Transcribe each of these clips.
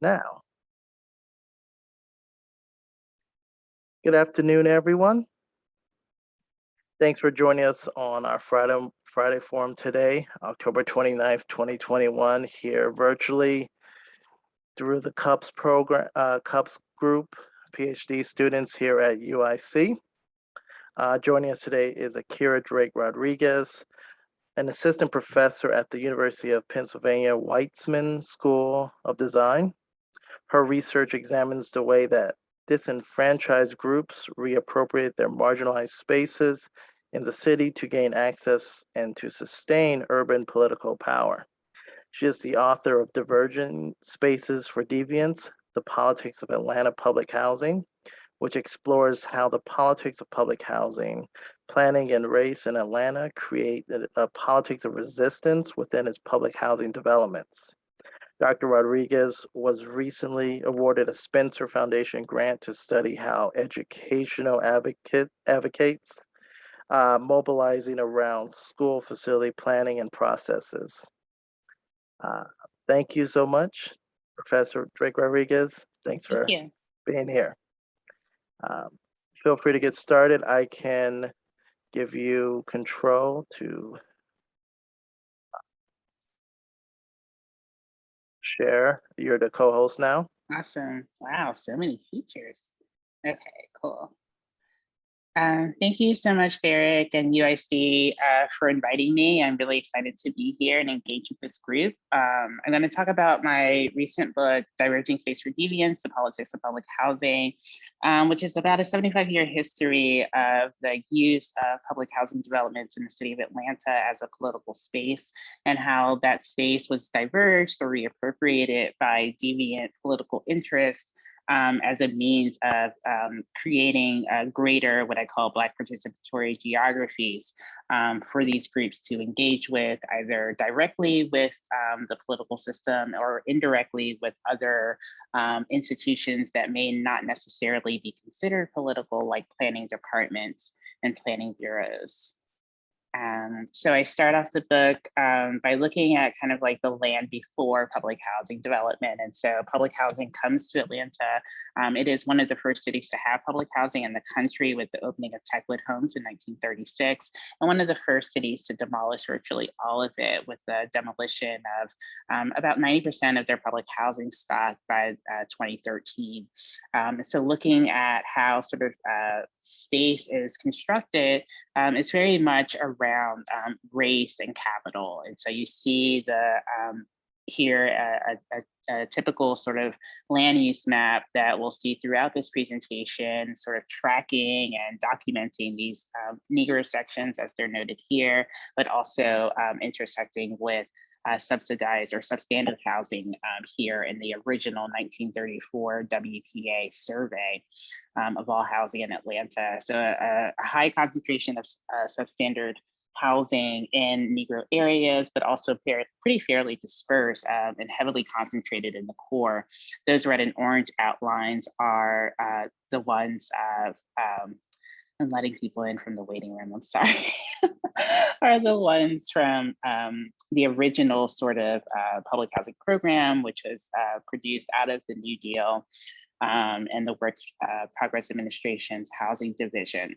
Now, good afternoon, everyone. Thanks for joining us on our Friday forum today, October 29th, 2021, here virtually through the CUPS program, CUPS group, Ph.D. students here at UIC. Joining us today is Akira Drake Rodriguez, an assistant professor at the University of Pennsylvania Weitzman School of Design. Her research examines the way that disenfranchised groups reappropriate their marginalized spaces in the city to gain access and to sustain urban political power. She is the author of Diverging Spaces for Deviants, The Politics of Atlanta Public Housing, which explores how the politics of public housing, planning, and race in Atlanta create a politics of resistance within its public housing developments. Dr. Rodriguez was recently awarded a Spencer Foundation grant to study how educational advocates mobilizing around school facility planning and processes. Thank you so much, Professor Drake Rodriguez. Thanks for being here. Feel free to get started. I can give you control to share. You're the co-host now. Awesome. Wow, so many features. Okay, cool. Thank you so much, Derek and UIC, for inviting me. I'm really excited to be here and engage with this group. I'm going to talk about my recent book, Diverging Space for Deviants, The Politics of Public Housing, which is about a 75-year history of the use of public housing developments in the city of Atlanta as a political space, and how that space was diverged or reappropriated by deviant political interests as a means of creating a greater, what I call Black participatory geographies for these groups to engage with, either directly with the political system or indirectly with other institutions that may not necessarily be considered political, like planning departments and planning bureaus. So I start off the book by looking at kind of like the land before public housing development. And so public housing comes to Atlanta. It is one of the first cities to have public housing in the country with the opening of Techwood Homes in 1936, and one of the first cities to demolish virtually all of it with the demolition of about 90% of their public housing stock by 2013. So looking at how sort of space is constructed, it's very much around race and capital. And so you see the here a typical sort of land use map that we'll see throughout this presentation, sort of tracking and documenting these Negro sections as they're noted here, but also intersecting with subsidized or substandard housing here in the original 1934 WPA survey of all housing in Atlanta. So a high concentration of substandard housing in Negro areas, but also pretty fairly dispersed and heavily concentrated in the core. Those red and orange outlines are the ones of, I'm letting people in from the waiting room, I'm sorry, are the ones from the original sort of public housing program, which was produced out of the New Deal and the Works Progress Administration's Housing Division.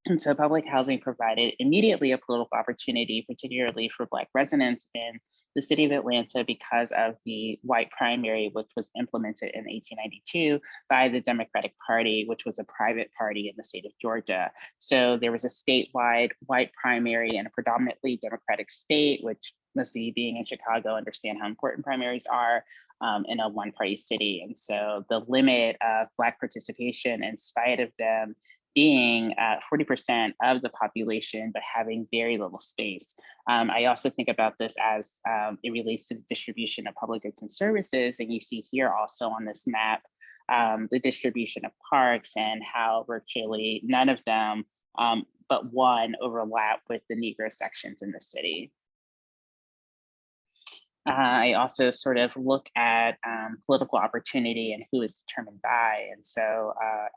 And so public housing provided immediately a political opportunity, particularly for Black residents in the city of Atlanta, because of the white primary, which was implemented in 1892 by the Democratic Party, which was a private party in the state of Georgia. So there was a statewide white primary in a predominantly Democratic state, which most of you being in Chicago understand how important primaries are in a one-party city. And so the limit of Black participation, in spite of them being 40% of the population, but having very little space. I also think about this as it relates to the distribution of public goods and services. And you see here also on this map, the distribution of parks and how virtually none of them but one overlap with the Negro sections in the city. I also sort of look at political opportunity and who is determined by. And so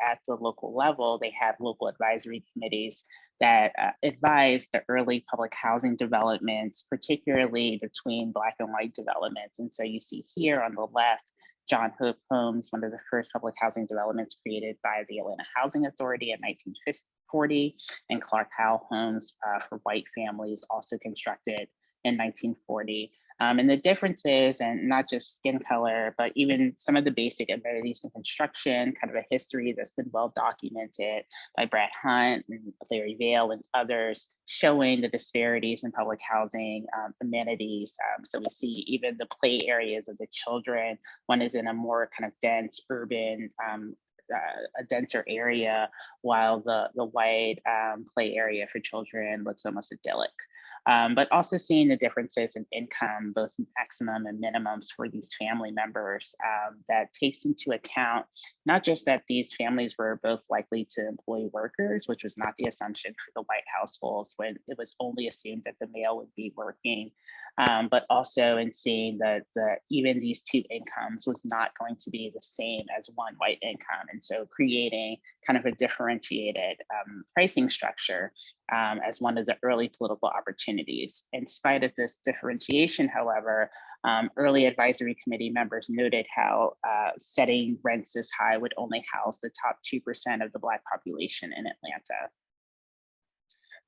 at the local level, they have local advisory committees that advise the early public housing developments, particularly between Black and white developments. And so you see here on the left, John Hope Homes, one of the first public housing developments created by the Atlanta Housing Authority in 1940, and Clark Howell Homes for white families, also constructed in 1940. And the differences, and not just skin color, but even some of the basic amenities and construction, kind of a history that's been well documented by Brad Hunt and Larry Vail and others, showing the disparities in public housing amenities. So we see even the play areas of the children. One is in a more kind of dense urban, a denser area, while the wide play area for children looks almost idyllic. But also seeing the differences in income, both maximum and minimums for these family members, that takes into account not just that these families were both likely to employ workers, which was not the assumption for the white households when it was only assumed that the male would be working, but also in seeing that even these two incomes was not going to be the same as one white income. And so creating kind of a differentiated pricing structure as one of the early political opportunities. In spite of this differentiation, however, early advisory committee members noted how setting rents this high would only house the top 2% of the Black population in Atlanta.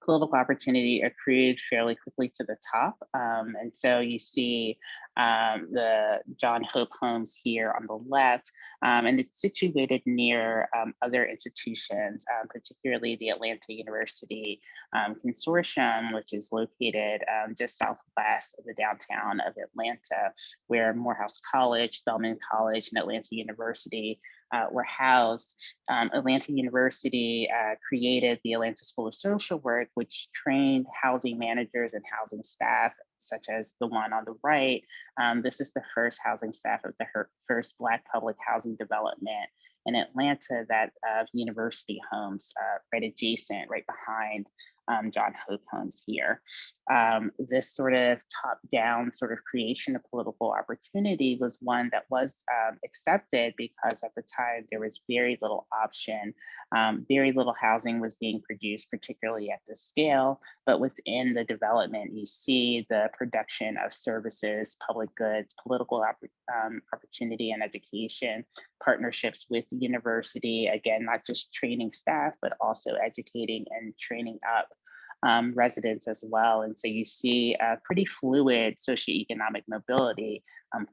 Political opportunity accrued fairly quickly to the top. And so you see the John Hope Homes here on the left, and it's situated near other institutions, particularly the Atlanta University Consortium, which is located just southwest of the downtown of Atlanta, where Morehouse College, Spelman College, and Atlanta University were housed. Atlanta University created the Atlanta School of Social Work, which trained housing managers and housing staff, such as the one on the right. This is the first housing staff of the first Black public housing development in Atlanta, that of University Homes, right adjacent, right behind John Hope Homes here. This sort of top-down sort of creation of political opportunity was one that was accepted because at the time there was very little option, very little housing was being produced, particularly at this scale, but within the development, you see the production of services, public goods, political opportunity and education, partnerships with the university, again, not just training staff, but also educating and training up residents as well. And so you see pretty fluid socioeconomic mobility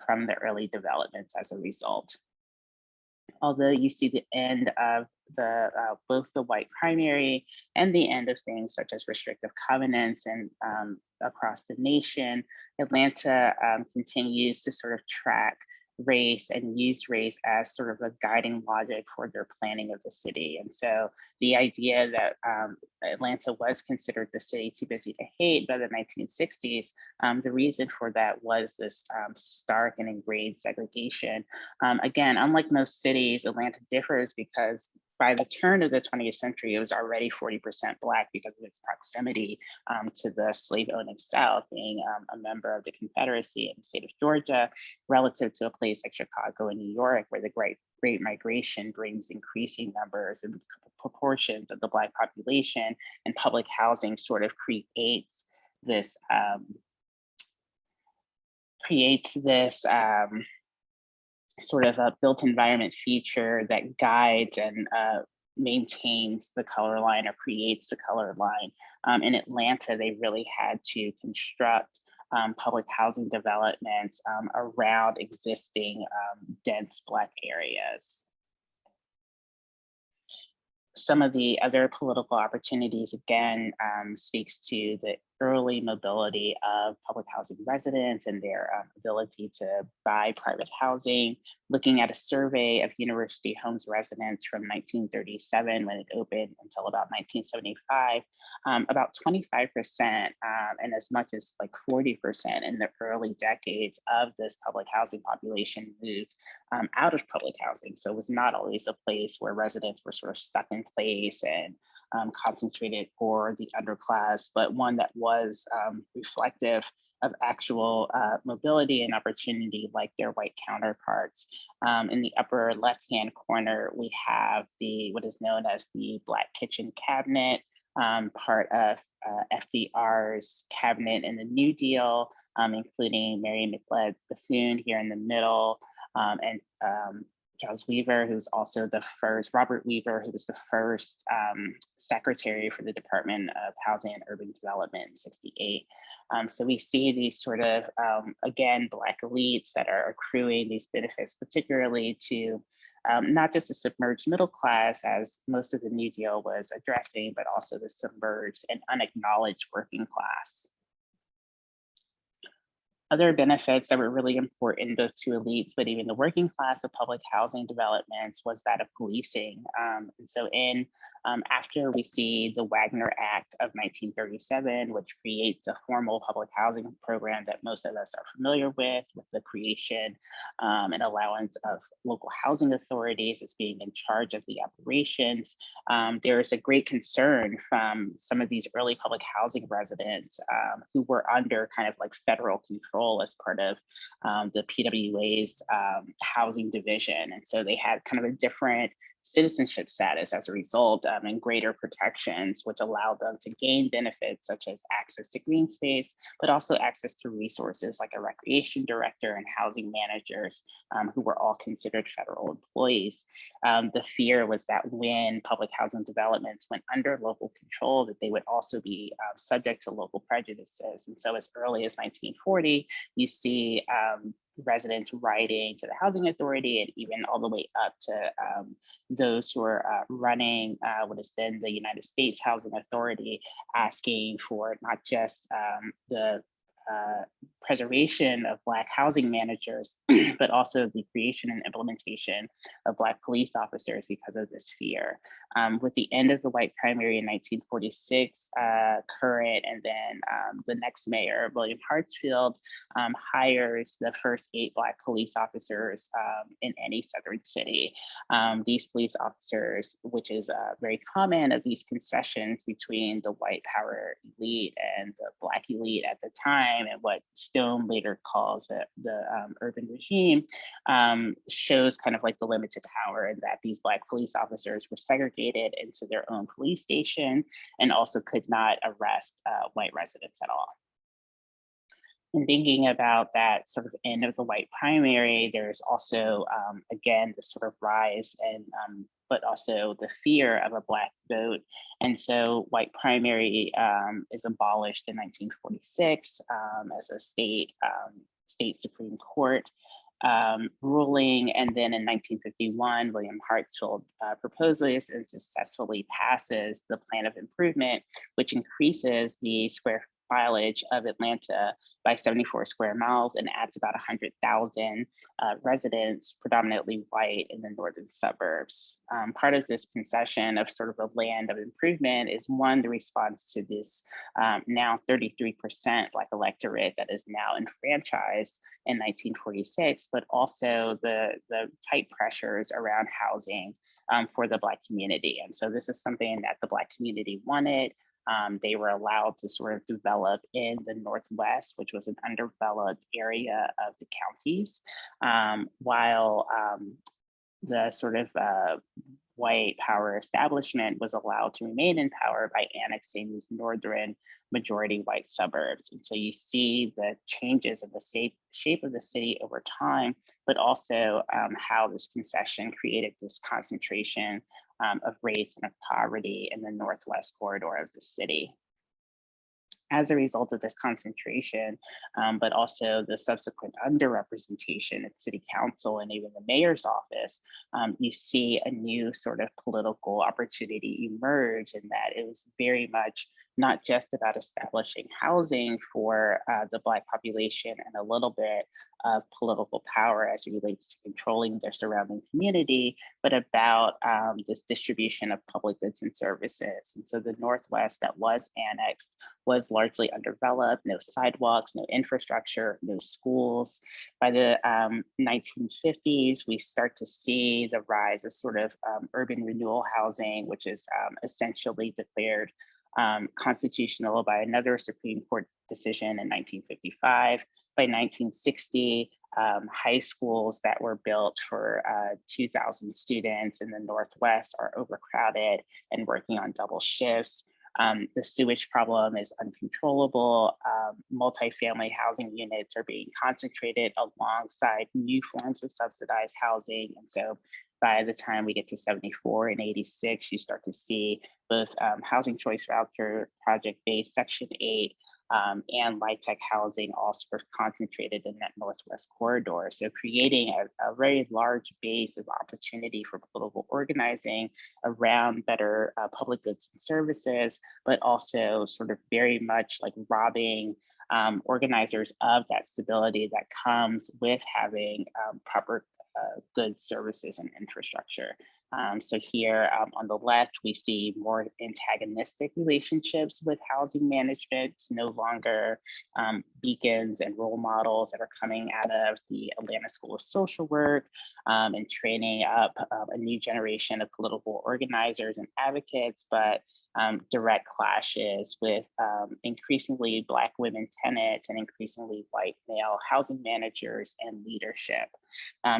from the early developments as a result. Although you see the end of the both the white primary and the end of things such as restrictive covenants and across the nation, Atlanta continues to sort of track race and use race as sort of a guiding logic for their planning of the city. And so the idea that Atlanta was considered the city too busy to hate by the 1960s, the reason for that was this stark and ingrained segregation. Again, unlike most cities, Atlanta differs because by the turn of the 20th century, it was already 40% Black because of its proximity to the slave-owning South, being a member of the Confederacy in the state of Georgia, relative to a place like Chicago and New York, where the Great Migration brings increasing numbers and proportions of the Black population, and public housing sort of creates this sort of a built environment feature that guides and maintains the color line or creates the color line. In Atlanta, they really had to construct public housing developments around existing dense Black areas. Some of the other political opportunities, again, speaks to the early mobility of public housing residents and their ability to buy private housing. Looking at a survey of University Homes residents from 1937 when it opened until about 1975, about 25% and as much as like 40% in the early decades of this public housing population moved out of public housing. So it was not always a place where residents were sort of stuck in place and concentrated for the underclass, but one that was reflective of actual mobility and opportunity like their white counterparts. In the upper left-hand corner, we have what is known as the Black Kitchen Cabinet, part of FDR's cabinet in the New Deal, including Mary McLeod Bethune here in the middle, and Charles Weaver, who's also the first, Robert Weaver, who was the first secretary for the Department of Housing and Urban Development in '68. So we see these sort of, again, Black elites that are accruing these benefits, particularly to not just the submerged middle class, as most of the New Deal was addressing, but also the submerged and unacknowledged working class. Other benefits that were really important both to elites, but even the working class of public housing developments was that of policing. And so after we see the Wagner Act of 1937, which creates a formal public housing program that most of us are familiar with the creation and allowance of local housing authorities as being in charge of the operations, there is a great concern from some of these early public housing residents who were under kind of like federal control as part of the PWA's housing division. And so they had kind of a different citizenship status as a result, and greater protections, which allowed them to gain benefits such as access to green space, but also access to resources like a recreation director and housing managers who were all considered federal employees. The fear was that when public housing developments went under local control, that they would also be subject to local prejudices. And so as early as 1940, you see residents writing to the housing authority and even all the way up to those who are running what is then the United States Housing Authority, asking for not just the preservation of Black housing managers, but also the creation and implementation of Black police officers because of this fear. With the end of the white primary in 1946, current and then the next mayor, William Hartsfield, hires the first 8 Black police officers in any Southern city. These police officers, which is very common of these concessions between the white power elite and the Black elite at the time, and what Stone later calls the urban regime, shows kind of like the limited power, and that these Black police officers were segregated into their own police station and also could not arrest white residents at all. And thinking about that sort of end of the white primary, there's also, again, this sort of rise and but also the fear of a Black vote. And so white primary is abolished in 1946 as a state Supreme Court ruling. And then in 1951, William Hartsfield proposes and successfully passes the Plan of Improvement, which increases the square mileage of Atlanta by 74 square miles and adds about 100,000 residents, predominantly white, in the northern suburbs. Part of this concession of sort of a land of improvement is, one, the response to this now 33% Black electorate that is now enfranchised in 1946, but also the tight pressures around housing for the Black community. And so this is something that the Black community wanted. They were allowed to sort of develop in the Northwest, which was an underdeveloped area of the counties, while the sort of white power establishment was allowed to remain in power by annexing these northern majority white suburbs. And so you see the changes of the shape of the city over time, but also how this concession created this concentration of race and of poverty in the Northwest corridor of the city. As a result of this concentration, but also the subsequent underrepresentation at city council and even the mayor's office, you see a new sort of political opportunity emerge, in that it was very much not just about establishing housing for the Black population and a little bit of political power as it relates to controlling their surrounding community, but about this distribution of public goods and services. And so the Northwest that was annexed was largely undeveloped, no sidewalks, no infrastructure, no schools. By the 1950s, we start to see the rise of sort of urban renewal housing, which is essentially declared constitutional by another Supreme Court decision in 1955. By 1960, high schools that were built for 2,000 students in the Northwest are overcrowded and working on double shifts. The sewage problem is uncontrollable. Multifamily housing units are being concentrated alongside new forms of subsidized housing. And so by the time we get to 74 and 86, you start to see both housing choice voucher project-based Section 8 and light-tech housing all sort of concentrated in that Northwest corridor. So creating a very large base of opportunity for political organizing around better public goods and services, but also sort of very much like robbing organizers of that stability that comes with having proper goods, services, and infrastructure. So here on the left, we see more antagonistic relationships with housing management, no longer beacons and role models that are coming out of the Atlanta School of Social Work and training up a new generation of political organizers and advocates, but direct clashes with increasingly Black women tenants and increasingly white male housing managers and leadership.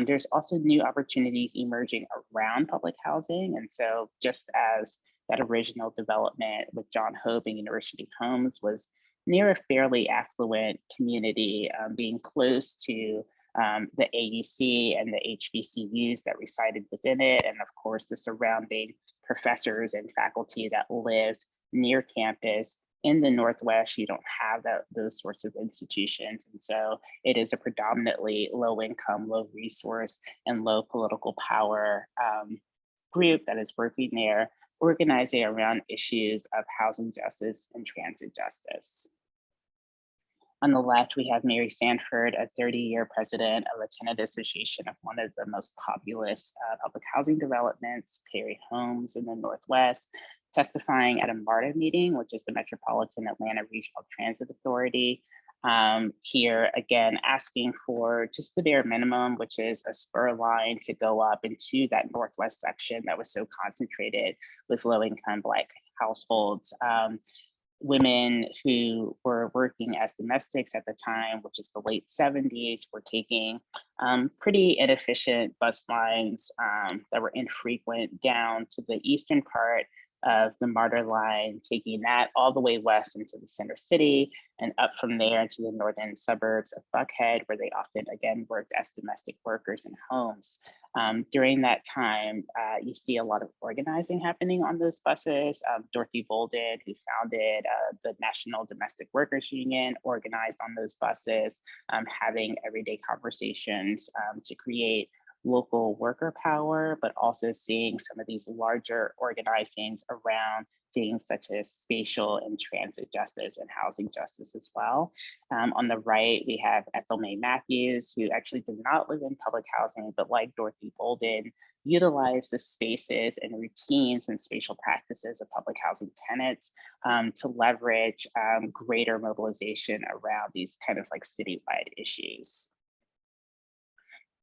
There's also new opportunities emerging around public housing. And so just as that original development with John Hope and University Homes was near a fairly affluent community, being close to the AUC and the HBCUs that resided within it, and of course the surrounding professors and faculty that lived near campus. In the Northwest, you don't have those sorts of institutions. And so it is a predominantly low income, low resource, and low political power group that is working there, organizing around issues of housing justice and transit justice. On the left, we have Mary Sanford, a 30-year president of a tenant association of one of the most populous public housing developments, Perry Homes in the Northwest, testifying at a MARTA meeting, which is the Metropolitan Atlanta Regional Transit Authority. Here, again, asking for just the bare minimum, which is a spur line to go up into that Northwest section that was so concentrated with low-income Black households. Women who were working as domestics at the time, which is the late 70s, were taking pretty inefficient bus lines that were infrequent down to the eastern part of the MARTA line, taking that all the way west into the center city and up from there into the northern suburbs of Buckhead, where they often, again, worked as domestic workers in homes. During that time, you see a lot of organizing happening on those buses. Dorothy Bolden, who founded the National Domestic Workers Union, organized on those buses, having everyday conversations to create local worker power, but also seeing some of these larger organizings around things such as spatial and transit justice and housing justice as well. On the right, we have Ethel Mae Matthews, who actually did not live in public housing, but like Dorothy Bolden, utilized the spaces and routines and spatial practices of public housing tenants to leverage greater mobilization around these kind of like citywide issues.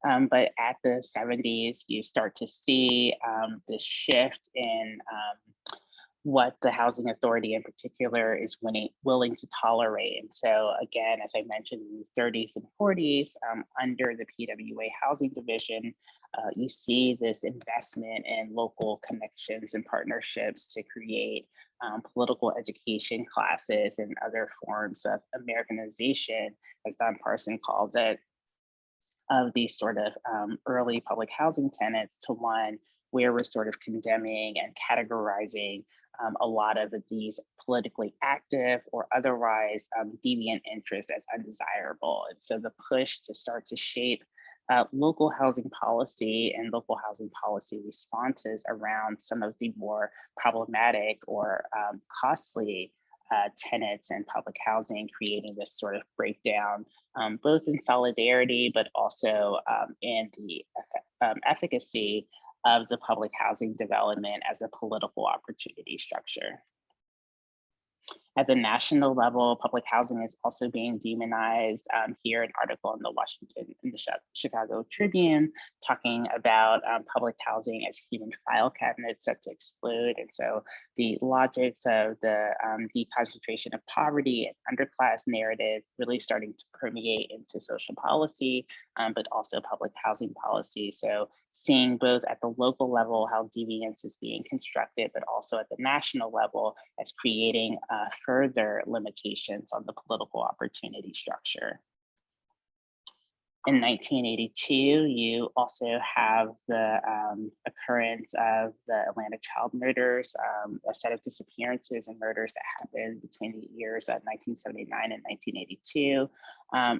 But at the 70s, you start to see this shift in what the housing authority in particular is willing to tolerate. And so again, as I mentioned, in the 30s and 40s, under the PWA housing division, you see this investment in local connections and partnerships to create political education classes and other forms of Americanization, as Don Parson calls it, of these sort of early public housing tenants to one where we're sort of condemning and categorizing a lot of these politically active or otherwise deviant interests as undesirable. And so the push to start to shape local housing policy and local housing policy responses around some of the more problematic or costly tenants and public housing, creating this sort of breakdown, both in solidarity, but also in the efficacy of the public housing development as a political opportunity structure. At the national level, public housing is also being demonized. Here, an article in the Chicago Tribune talking about public housing as human file cabinets set to explode. And so the logics of the deconcentration of poverty and underclass narrative really starting to permeate into social policy, but also public housing policy. So seeing both at the local level how deviance is being constructed, but also at the national level as creating further limitations on the political opportunity structure. In 1982, you also have the occurrence of the Atlanta child murders, a set of disappearances and murders that happened between the years of 1979 and 1982.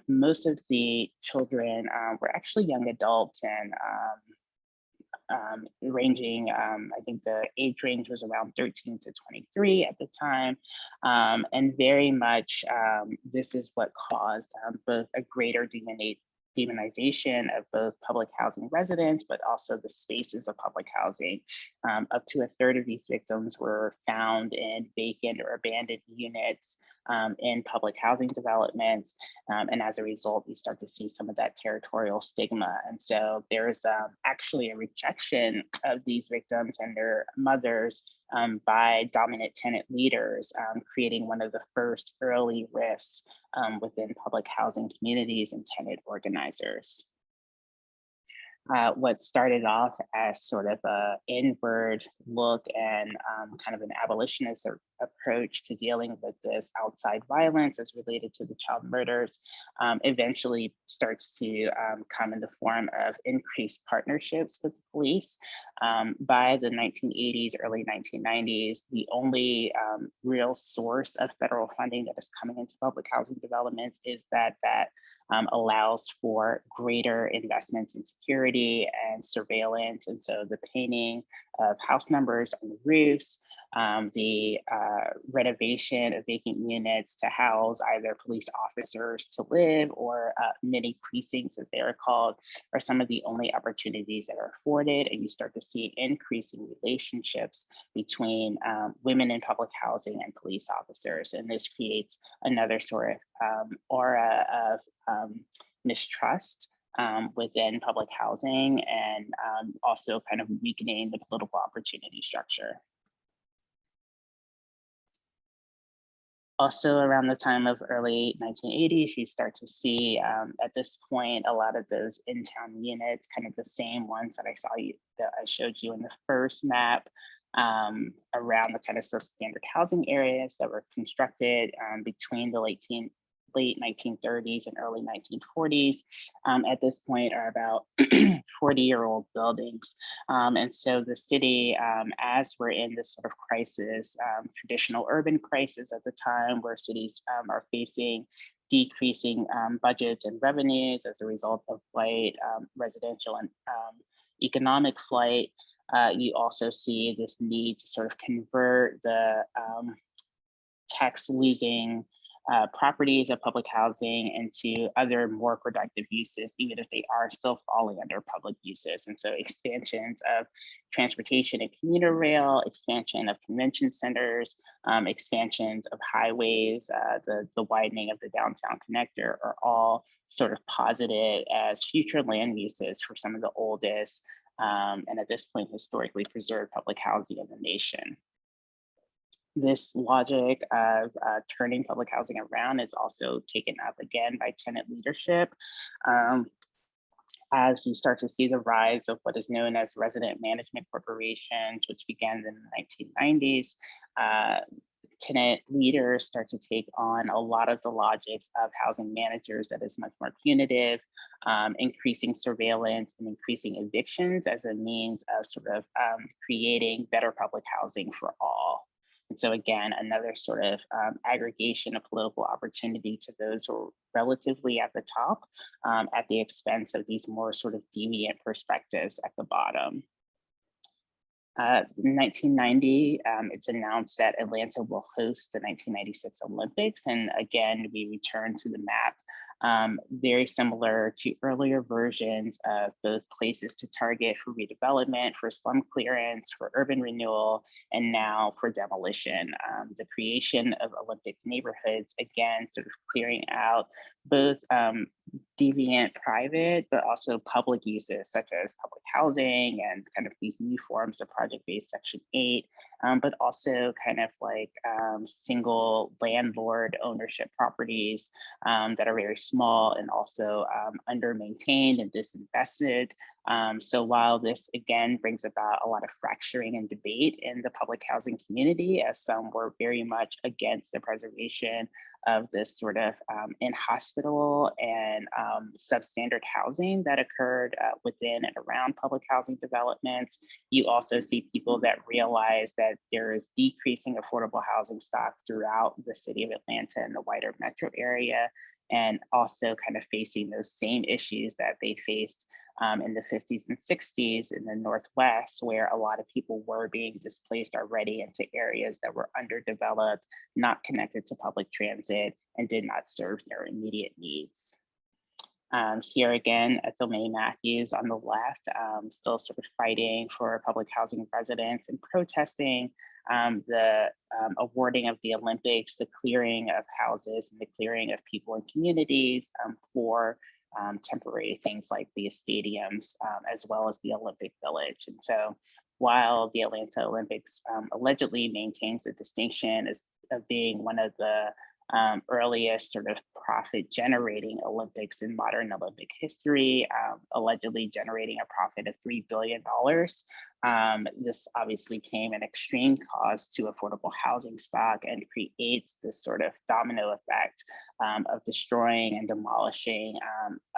Most of the children were actually young adults and ranging, I think the age range was around 13 to 23 at the time. And very much this is what caused both a greater demonization of both public housing residents, but also the spaces of public housing. Up to a third of these victims were found in vacant or abandoned units in public housing developments. And as a result, we start to see some of that territorial stigma. And so there's actually a rejection of these victims and their mothers by dominant tenant leaders, creating one of the first early rifts within public housing communities and tenant organizers. What started off as sort of an inward look and kind of an abolitionist approach to dealing with this outside violence as related to the child murders eventually starts to come in the form of increased partnerships with the police. By the 1980s, early 1990s, the only real source of federal funding that is coming into public housing developments is that allows for greater investments in security and surveillance. And so the painting of house numbers on the roofs, the renovation of vacant units to house either police officers to live or mini precincts as they are called, are some of the only opportunities that are afforded. And you start to see increasing relationships between women in public housing and police officers. And this creates another sort of aura of mistrust within public housing and also kind of weakening the political opportunity structure. Also around the time of early 1980s, you start to see at this point, a lot of those in-town units, kind of the same ones that I showed you in the first map, around the kind of substandard housing areas that were constructed between the late 1930s and early 1940s, at this point are about 40-year-old buildings. And so the city, as we're in this sort of crisis, traditional urban crisis at the time where cities are facing decreasing budgets and revenues as a result of flight, residential and economic flight, you also see this need to sort of convert the tax losing properties of public housing into other more productive uses, even if they are still falling under public uses. And so expansions of transportation and commuter rail, expansion of convention centers, expansions of highways, the widening of the downtown connector are all sort of posited as future land uses for some of the oldest and at this point historically preserved public housing in the nation. This logic of turning public housing around is also taken up again by tenant leadership as you start to see the rise of what is known as resident management corporations, which began in the 1990s. Tenant leaders start to take on a lot of the logics of housing managers that is much more punitive, increasing surveillance and increasing evictions as a means of sort of creating better public housing for all. And so again, another sort of aggregation of political opportunity to those who are relatively at the top at the expense of these more sort of deviant perspectives at the bottom. In 1990, it's announced that Atlanta will host the 1996 Olympics. And again, we return to the map very similar to earlier versions of both places to target for redevelopment, for slum clearance, for urban renewal, and now for demolition. The creation of Olympic neighborhoods, again, sort of clearing out both deviant private, but also public uses such as public housing and kind of these new forms of project-based Section 8, but also kind of like single landlord ownership properties that are very small and also under-maintained and disinvested. So while this again brings about a lot of fracturing and debate in the public housing community, as some were very much against the preservation of this sort of inhospitable and substandard housing that occurred within and around public housing developments. You also see people that realize that there is decreasing affordable housing stock throughout the city of Atlanta and the wider metro area, and also kind of facing those same issues that they faced in the 50s and 60s in the Northwest, where a lot of people were being displaced already into areas that were underdeveloped, not connected to public transit, and did not serve their immediate needs. Here again, Ethel May Matthews on the left, still sort of fighting for public housing residents and protesting the awarding of the Olympics, the clearing of houses and the clearing of people and communities for temporary things like the stadiums, as well as the Olympic Village. And so while the Atlanta Olympics allegedly maintains the distinction as of being one of the earliest sort of profit generating Olympics in modern Olympic history, allegedly generating a profit of $3 billion. This obviously came an extreme cost to affordable housing stock and creates this sort of domino effect of destroying and demolishing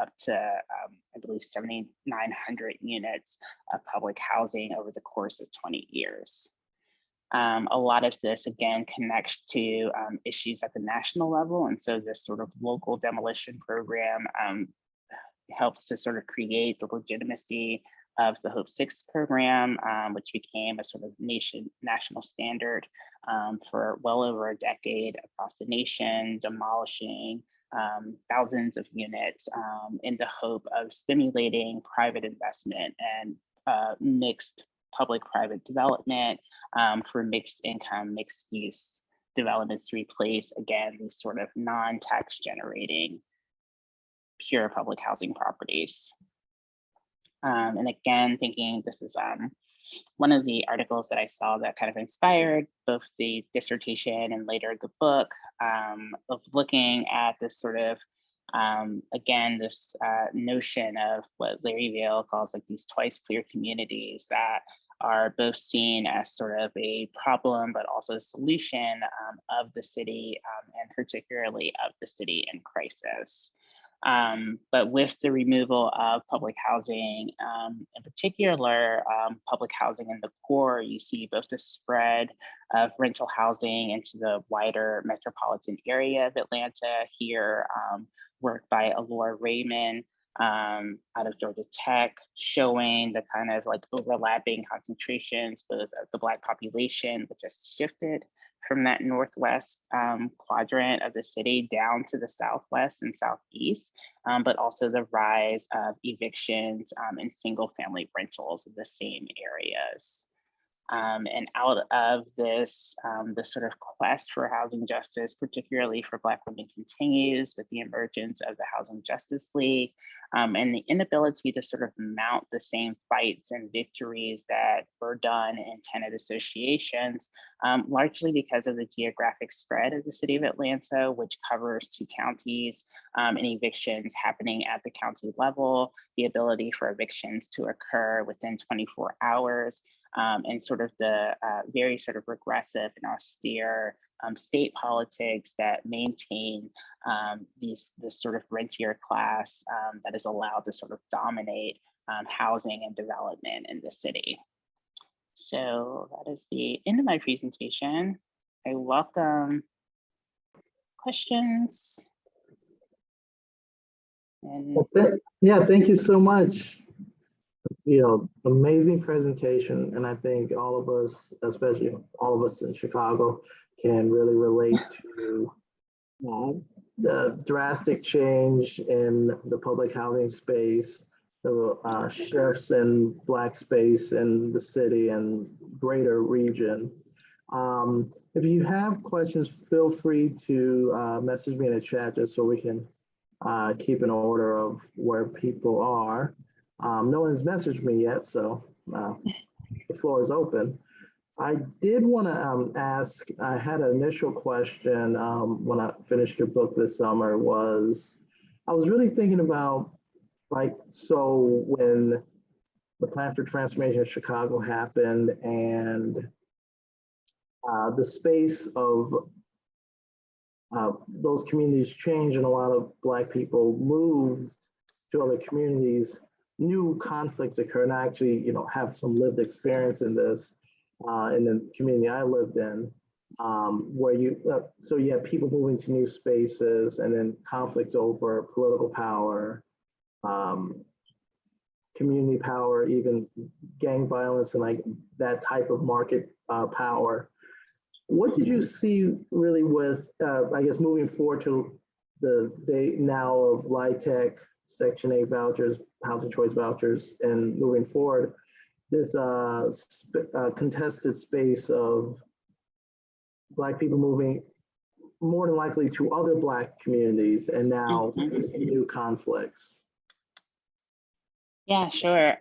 up to, I believe, 7,900 units of public housing over the course of 20 years. A lot of this, again, connects to issues at the national level. And so this sort of local demolition program helps to sort of create the legitimacy of the Hope 6 program, which became a sort of national standard for well over a decade across the nation, demolishing thousands of units in the hope of stimulating private investment and mixed public-private development for mixed income, mixed use developments to replace, again, these sort of non-tax generating pure public housing properties. And again, thinking this is one of the articles that I saw that kind of inspired both the dissertation and later the book of looking at this sort of, again, this notion of what Larry Vail calls like these twice clear communities that are both seen as sort of a problem, but also a solution of the city and particularly of the city in crisis. But with the removal of public housing, in particular, public housing in the core, you see both the spread of rental housing into the wider metropolitan area of Atlanta here, work by Alora Raymond out of Georgia Tech, showing the kind of like overlapping concentrations, both of the Black population, which has shifted from that northwest quadrant of the city down to the southwest and southeast, but also the rise of evictions and single family rentals in the same areas. And out of this, the sort of quest for housing justice, particularly for Black women, continues with the emergence of the Housing Justice League and the inability to sort of mount the same fights and victories that were done in tenant associations, largely because of the geographic spread of the city of Atlanta, which covers 2 counties and evictions happening at the county level, the ability for evictions to occur within 24 hours, and sort of the very sort of regressive and austere state politics that maintain this sort of rentier class that is allowed to sort of dominate housing and development in the city. So that is the end of my presentation. I welcome questions. And Yeah, thank you so much. You know, amazing presentation. And I think all of us, especially all of us in Chicago, can really relate to the drastic change in the public housing space, the shifts in Black space in the city and greater region. If you have questions, feel free to message me in the chat just so we can keep an order of where people are. No one's messaged me yet, so the floor is open. I did want to ask, I had an initial question when I finished your book this summer I was really thinking about, like, so when the plan for transformation in Chicago happened and the space of those communities changed and a lot of Black people moved to other communities, new conflicts occurred. And I actually, have some lived experience in this in the community I lived in, where so you have people moving to new spaces and then conflicts over political power, community power, even gang violence and like that type of market power. What did you see really with, I guess, moving forward to the day now of LIHTC, Section 8 vouchers, housing choice vouchers, and moving forward, this contested space of Black people moving more than likely to other Black communities and now new conflicts? Yeah, sure.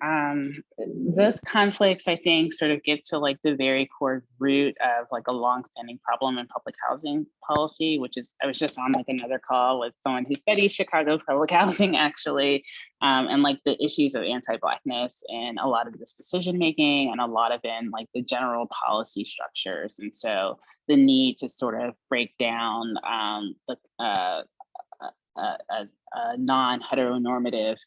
Those conflicts, I think, sort of get to like the very core root of like a longstanding problem in public housing policy, which is, I was just on like another call with someone who studies Chicago public housing actually, and like the issues of anti-Blackness and a lot of this decision making and a lot of in like the general policy structures. And so the need to sort of break down a non-heteronormative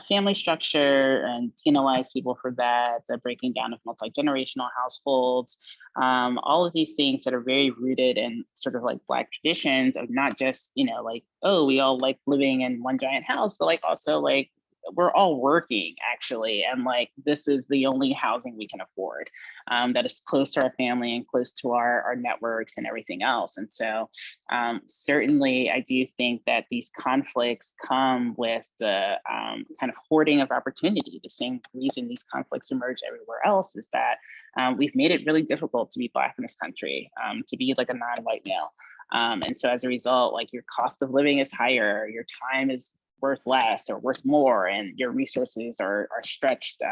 family structure and penalize people for that, the breaking down of multi-generational households, all of these things that are very rooted in sort of like Black traditions of not just, like, oh, we all like living in one giant house, but like also like we're all working actually. And like, this is the only housing we can afford that is close to our family and close to our networks and everything else. And so certainly I do think that these conflicts come with the kind of hoarding of opportunity. The same reason these conflicts emerge everywhere else is that we've made it really difficult to be Black in this country, to be like a non-white male. And so as a result, like your cost of living is higher, your time is worth less or worth more, and your resources are stretched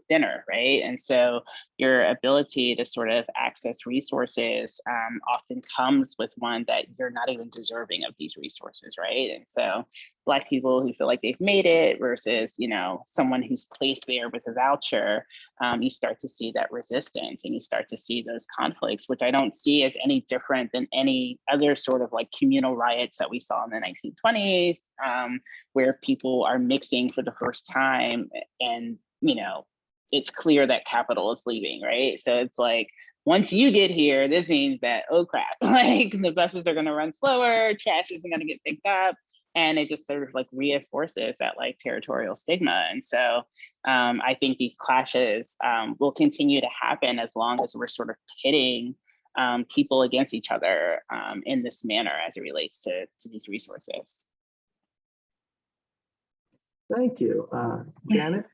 thinner, right? And so your ability to sort of access resources often comes with one that you're not even deserving of these resources, right? And so Black people who feel like they've made it versus, someone who's placed there with a voucher, you start to see that resistance and you start to see those conflicts, which I don't see as any different than any other sort of like communal riots that we saw in the 1920s, where people are mixing for the first time and, it's clear that capital is leaving, right? So it's like, once you get here, this means that, oh crap, like the buses are gonna run slower, trash isn't gonna get picked up. And it just sort of like reinforces that like territorial stigma. And so I think these clashes will continue to happen as long as we're sort of pitting people against each other in this manner as it relates to these resources. Thank you. Janet?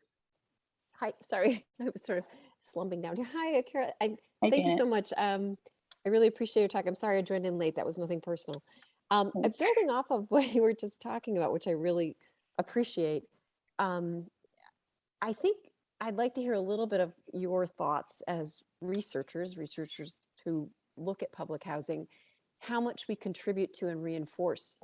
Hi, sorry, I was sort of slumping down here. Hi, Akira. Hi, Thank you Janet. so much. I really appreciate your talk. I'm sorry I joined in late. That was nothing personal. Building off of what you were just talking about, which I really appreciate, I think I'd like to hear a little bit of your thoughts as researchers who look at public housing, how much we contribute to and reinforce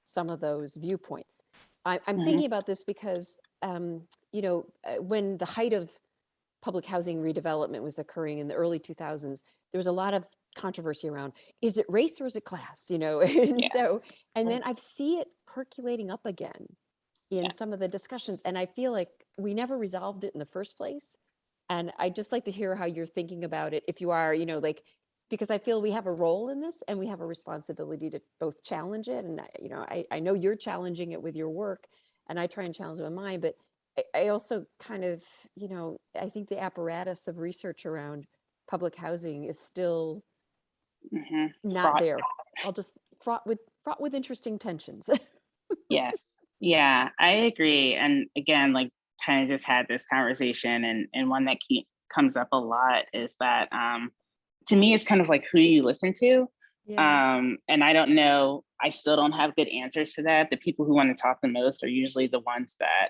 some of those viewpoints. I'm thinking about this because, when the height of public housing redevelopment was occurring in the early 2000s, there was a lot of controversy around, is it race or is it class? And so, and then I see it percolating up again in some of the discussions. And I feel like we never resolved it in the first place. And I'd just like to hear how you're thinking about it. If you are, because I feel we have a role in this and we have a responsibility to both challenge it. And, I know you're challenging it with your work and I try and challenge it with mine, but I also kind of, I think the apparatus of research around public housing is still not there. I'll just fraught with fraught with interesting tensions. Yes. Yeah, I agree. And again, like kind of just had this conversation and one that comes up a lot is that to me it's kind of like who you listen to. Yeah. And I don't know, I still don't have good answers to that. The people who want to talk the most are usually the ones that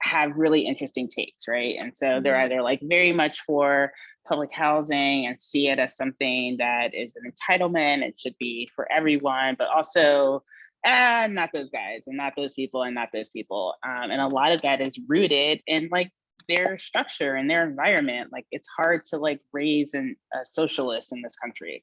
have really interesting takes, right? And so they're either like very much for public housing and see it as something that is an entitlement, it should be for everyone, but also not those guys and not those people and not those people. And a lot of that is rooted in like their structure and their environment. Like it's hard to like raise a socialist in this country.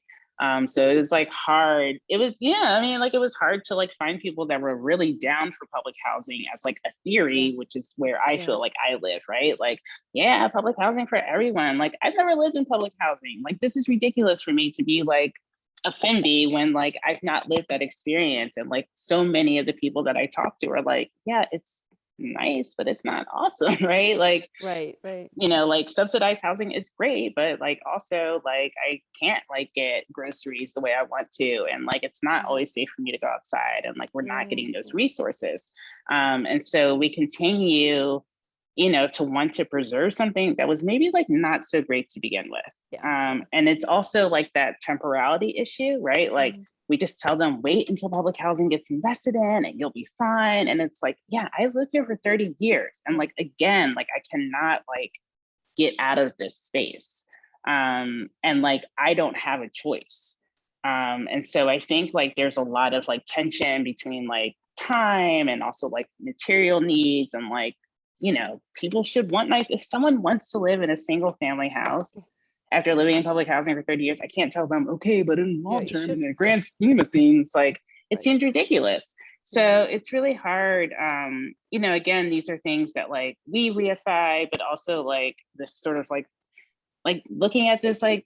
So it was like hard. It was, yeah, I mean, like it was hard to like find people that were really down for public housing as like a theory, which is where I feel like I live, right? Like, yeah, public housing for everyone. Like I've never lived in public housing. Like this is ridiculous for me to be like a FIMBY when like I've not lived that experience. And like so many of the people that I talk to are like, yeah, it's nice, but it's not awesome, right? Like, Right. you know, like subsidized housing is great, but like also like I can't like get groceries the way I want to. And like it's not always safe for me to go outside and like we're not getting those resources. And so we continue, you know, to want to preserve something that was maybe like not so great to begin with. And it's also like that temporality issue, right? Like we just tell them, wait until public housing gets invested in and you'll be fine. And it's like, yeah, I lived here for 30 years. And like, again, like I cannot like get out of this space. And like, I don't have a choice. And so I think like there's a lot of like tension between like time and also like material needs and like, you know, people should want nice, if someone wants to live in a single family house, after living in public housing for 30 years, I can't tell them, okay, but in long term, in the grand scheme of things, like it seems ridiculous. So it's really hard. You know, again, these are things that like we reify, but also like this sort of like looking at this like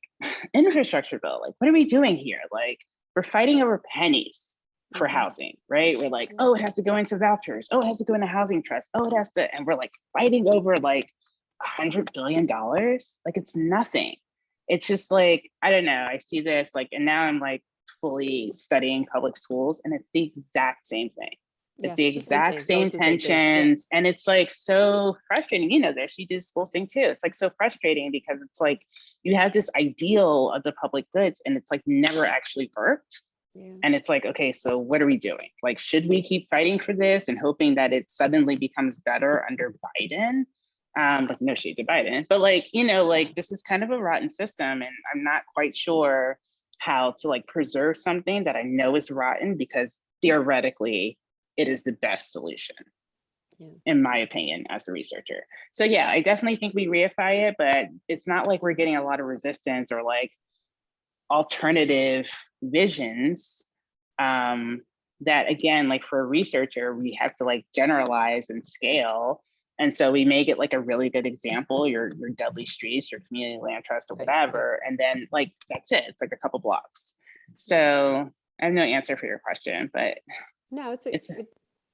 infrastructure bill, like what are we doing here? Like we're fighting over pennies for housing, right? We're like, oh, it has to go into vouchers. Oh, it has to go into housing trust. Oh, it has to, and we're like fighting over like $100 billion. Like it's nothing. It's just like, I don't know, I see this like, and now I'm like fully studying public schools and it's the exact same thing. It's the exact same tensions. And it's like so frustrating. You know this, you do schools thing too. It's like so frustrating because it's like you have this ideal of the public goods and it's like never actually worked. And it's like, okay, so what are we doing? Like, should we keep fighting for this and hoping that it suddenly becomes better under Biden? Like no shade to Biden, but like, you know, like this is kind of a rotten system and I'm not quite sure how to like preserve something that I know is rotten because theoretically it is the best solution, in my opinion, as a researcher. So yeah, I definitely think we reify it, but it's not like we're getting a lot of resistance or like alternative visions that again, like for a researcher, we have to like generalize and scale. And so we may get like a really good example, your Dudley Streets, your community land trust or whatever. And then like, that's it. It's like a couple blocks. So I have no answer for your question, but no,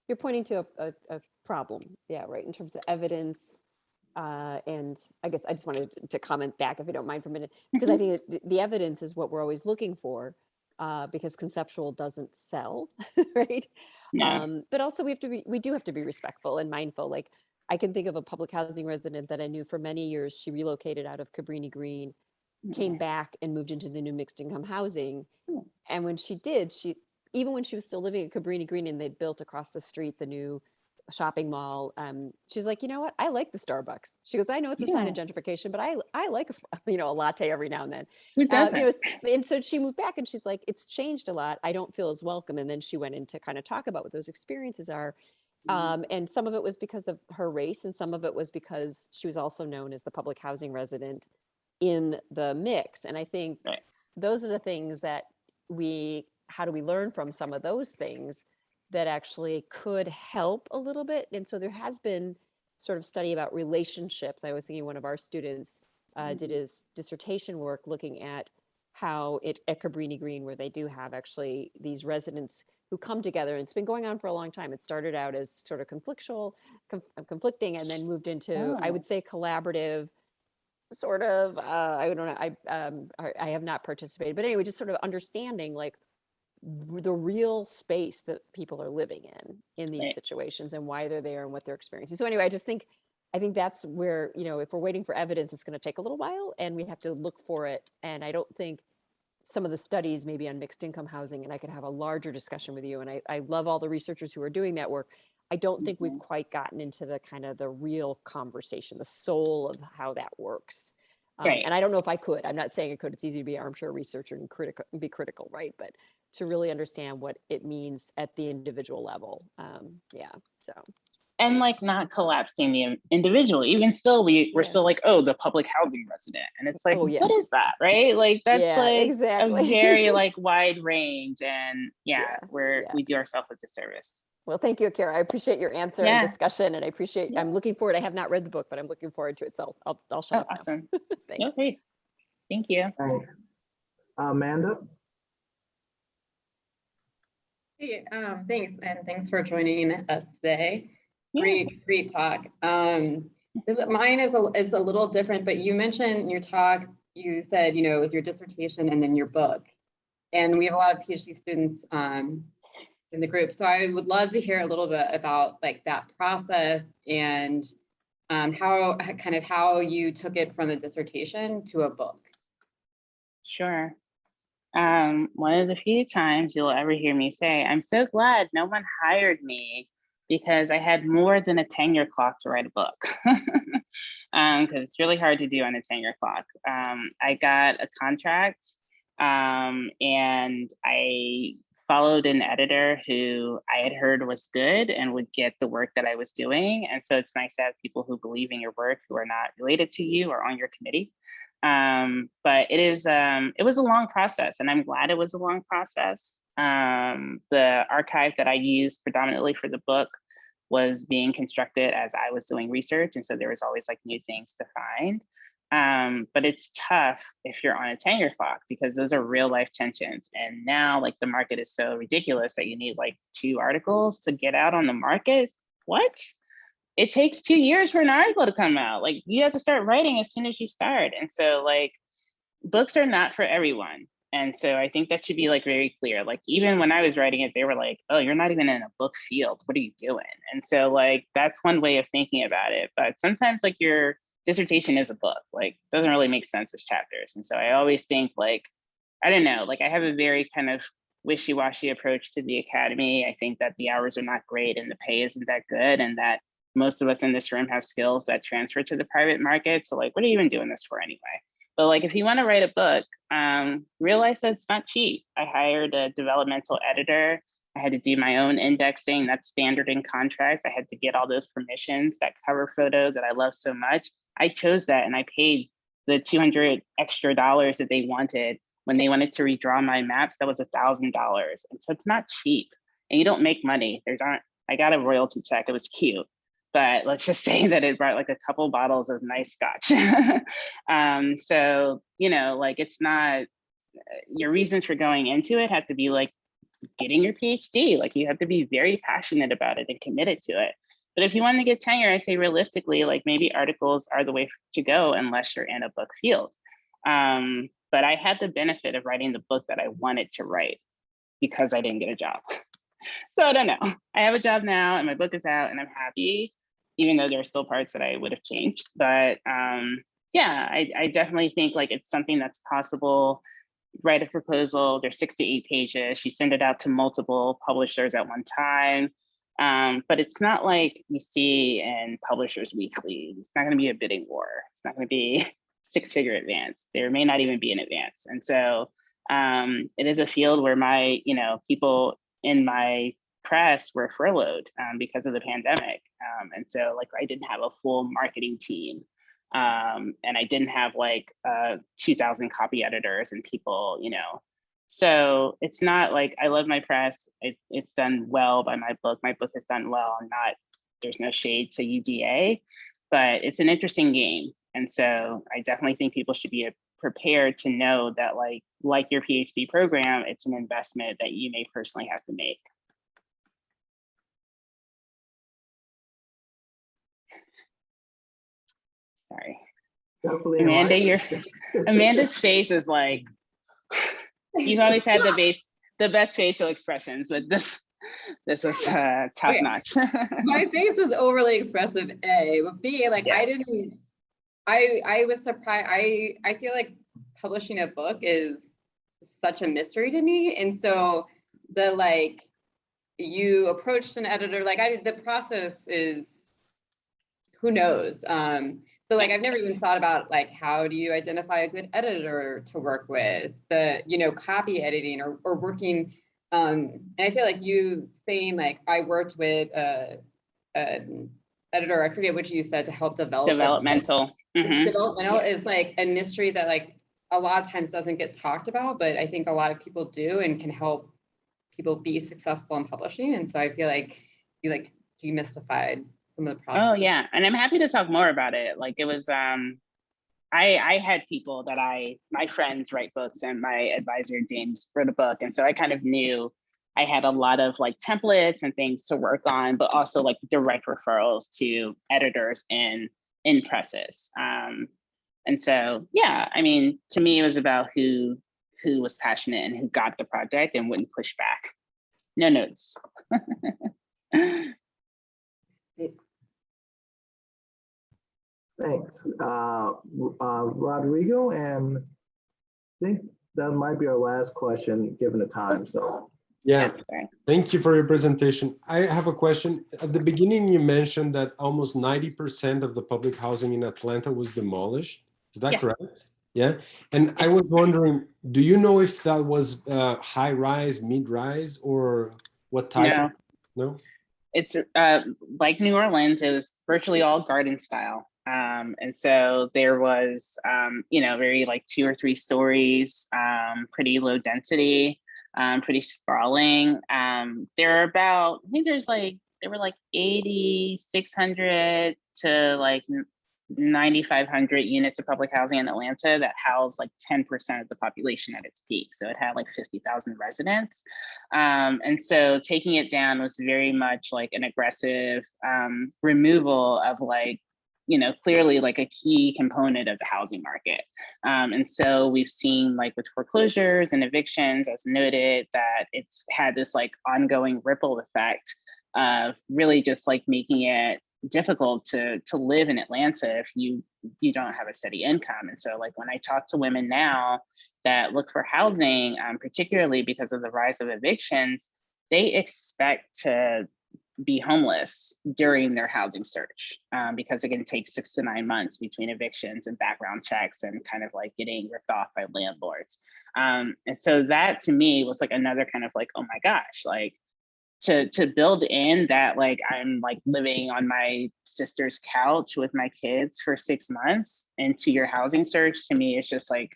you're pointing to a problem. Yeah, right. In terms of evidence. And I guess I just wanted to comment back, if you don't mind for a minute, because I think the evidence is what we're always looking for, because conceptual doesn't sell, right? Yeah. But also we do have to be respectful and mindful. Like I can think of a public housing resident that I knew for many years. She relocated out of Cabrini Green, came back and moved into the new mixed income housing. And when she did, even when she was still living at Cabrini Green and they'd built across the street the new shopping mall, she's like, you know what, I like the Starbucks. She goes, I know it's a sign of gentrification, but I like a latte every now and then. Who doesn't? And so she moved back and she's like, it's changed a lot, I don't feel as welcome. And then she went in to kind of talk about what those experiences are, and some of it was because of her race and some of it was because she was also known as the public housing resident in the mix. And I think those are the things that how do we learn from some of those things that actually could help a little bit. And so there has been sort of study about relationships. I was thinking one of our students did his dissertation work looking at how at Cabrini Green, where they do have actually these residents who come together, and it's been going on for a long time. It started out as sort of conflicting, and then moved into, I would say, collaborative, sort of, I don't know, I have not participated, but anyway, just sort of understanding like the real space that people are living in these Right. situations and why they're there and what they're experiencing. So anyway, I think that's where, if we're waiting for evidence, it's going to take a little while and we have to look for it. And I don't think some of the studies maybe on mixed income housing, and I could have a larger discussion with you. And I love all the researchers who are doing that work. I don't think we've quite gotten into the kind of the real conversation, the soul of how that works. Right. And I don't know if I could. I'm not saying it could. It's easy to be an armchair researcher and be critical, right? But to really understand what it means at the individual level. Yeah, so. And like not collapsing the individual, even still, we're still like, oh, the public housing resident. And it's like, Oh, yeah. what is that, right? Like that's Yeah, like exactly. a very like wide range. And Yeah, we do ourselves a disservice. Well, thank you, Akira. I appreciate your answer and discussion, and I appreciate. I'm looking forward. I have not read the book, but I'm looking forward to it. So I'll shut up now. Awesome. Thanks. No, please. Thank you. Thanks. Amanda? Hey, thanks, and thanks for joining us today. Yeah. Great talk. Mine is a little different, but you mentioned in your talk, you said, it was your dissertation and then your book. And we have a lot of PhD students in the group. So I would love to hear a little bit about like that process and how you took it from a dissertation to a book. Sure. One of the few times you'll ever hear me say, I'm so glad no one hired me because I had more than a tenure clock to write a book. Because it's really hard to do on a tenure clock. I got a contract and I followed an editor who I had heard was good and would get the work that I was doing. And so it's nice to have people who believe in your work who are not related to you or on your committee. But it was a long process, and I'm glad it was a long process. The archive that I used predominantly for the book was being constructed as I was doing research, and so there was always like new things to find. But it's tough if you're on a tenure clock because those are real life tensions. And now like the market is so ridiculous that you need like 2 articles to get out on the market. What? It takes 2 years for an article to come out. Like you have to start writing as soon as you start. And so like books are not for everyone. And so I think that should be like very clear. Like even when I was writing it, they were like, oh, you're not even in a book field. What are you doing? And so like, that's one way of thinking about it. But sometimes like your dissertation is a book, like doesn't really make sense as chapters. And so I always think like, I don't know, like I have a very kind of wishy-washy approach to the academy. I think that the hours are not great and the pay isn't that good, and that most of us in this room have skills that transfer to the private market. So like, what are you even doing this for anyway? But like, if you want to write a book, realize that it's not cheap. I hired a developmental editor. I had to do my own indexing. That's standard in contracts. I had to get all those permissions, that cover photo that I love so much. I chose that and I paid the $200 extra that they wanted when they wanted to redraw my maps. That was $1,000. And so it's not cheap and you don't make money. I got a royalty check. It was cute. But let's just say that it brought like a couple bottles of nice scotch. So, like it's not, your reasons for going into it have to be like getting your PhD. Like you have to be very passionate about it and committed to it. But if you want to get tenure, I say realistically, like maybe articles are the way to go unless you're in a book field. But I had the benefit of writing the book that I wanted to write because I didn't get a job. So I don't know. I have a job now and my book is out and I'm happy, even though there are still parts that I would have changed. But yeah, I definitely think like it's something that's possible. Write a proposal, there's 6 to 8 pages. You send it out to multiple publishers at one time. But it's not like you see in Publishers Weekly. It's not going to be a bidding war. It's not going to be 6-figure advance. There may not even be an advance. And so it is a field where my, people in my press were furloughed because of the pandemic. And so like I didn't have a full marketing team. And I didn't have like 2,000 copy editors and people, So it's not like I love my press. It's done well by my book. My book has done well. There's no shade to UDA, but it's an interesting game. And so I definitely think people should be prepared to know that like your PhD program, it's an investment that you may personally have to make. Sorry. Definitely Amanda, Amanda's face is like, you've always had the the best facial expressions, but this was top notch. My face is overly expressive, A, but B, like Yeah. I was surprised. I feel like publishing a book is such a mystery to me. And so you approached an editor, the process is, who knows? So like, I've never even thought about like, how do you identify a good editor to work with, copy editing or working. And I feel like you saying like, I worked with an editor, I forget what you said, to help develop. Developmental. Developmental is like a mystery that like a lot of times doesn't get talked about, but I think a lot of people do and can help people be successful in publishing. And so I feel like you demystified some of the process. Oh yeah, and I'm happy to talk more about it. Like it was, I had people that my friends write books, and my advisor James wrote a book, and so I kind of knew I had a lot of like templates and things to work on, but also like direct referrals to editors in presses. And so yeah, I mean, to me, it was about who was passionate and who got the project and wouldn't push back. No notes. Thanks. Rodrigo, and I think that might be our last question, given the time, so. Yeah, Sorry. thank you for your presentation. I have a question. At the beginning, you mentioned that almost 90% of the public housing in Atlanta was demolished. Is that correct? Yeah. And I was wondering, do you know if that was high rise, mid rise, or what type? No. It's like New Orleans, it was virtually all garden style. And so there was, very like 2 or 3 stories, pretty low density, pretty sprawling. There are about, I think there were like 8,600 to like 9,500 units of public housing in Atlanta that housed like 10% of the population at its peak. So it had like 50,000 residents. And so taking it down was very much like an aggressive removal of like, clearly like a key component of the housing market. And so we've seen like with foreclosures and evictions, as noted, that it's had this like ongoing ripple effect of really just like making it difficult to live in Atlanta if you don't have a steady income. And so like when I talk to women now that look for housing, particularly because of the rise of evictions, they expect to be homeless during their housing search because it can take 6 to 9 months between evictions and background checks and kind of like getting ripped off by landlords. And so that to me was like another kind of like, oh my gosh, like to build in that like I'm like living on my sister's couch with my kids for 6 months into your housing search, to me is just like,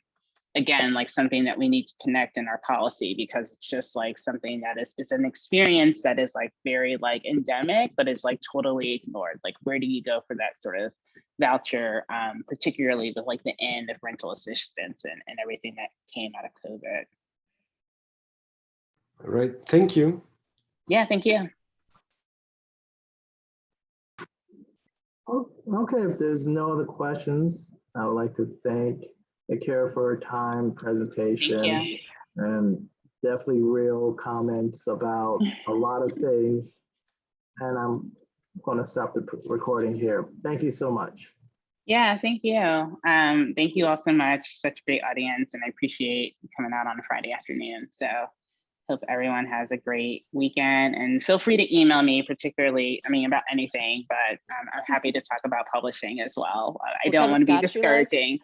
again, like something that we need to connect in our policy, because it's just like something that is an experience that is like very like endemic, but is like totally ignored. Like, where do you go for that sort of voucher, particularly with like the end of rental assistance and everything that came out of COVID? All right, thank you. Yeah, thank you. Oh, okay, if there's no other questions, I would like to thank Akira for her time, presentation, Thank you. and definitely real comments about a lot of things. And I'm going to stop the recording here. Thank you so much. Yeah, thank you. Thank you all so much. Such a great audience, and I appreciate you coming out on a Friday afternoon. So hope everyone has a great weekend, and feel free to email me, particularly, about anything, but I'm happy to talk about publishing as well. I don't want to be discouraging.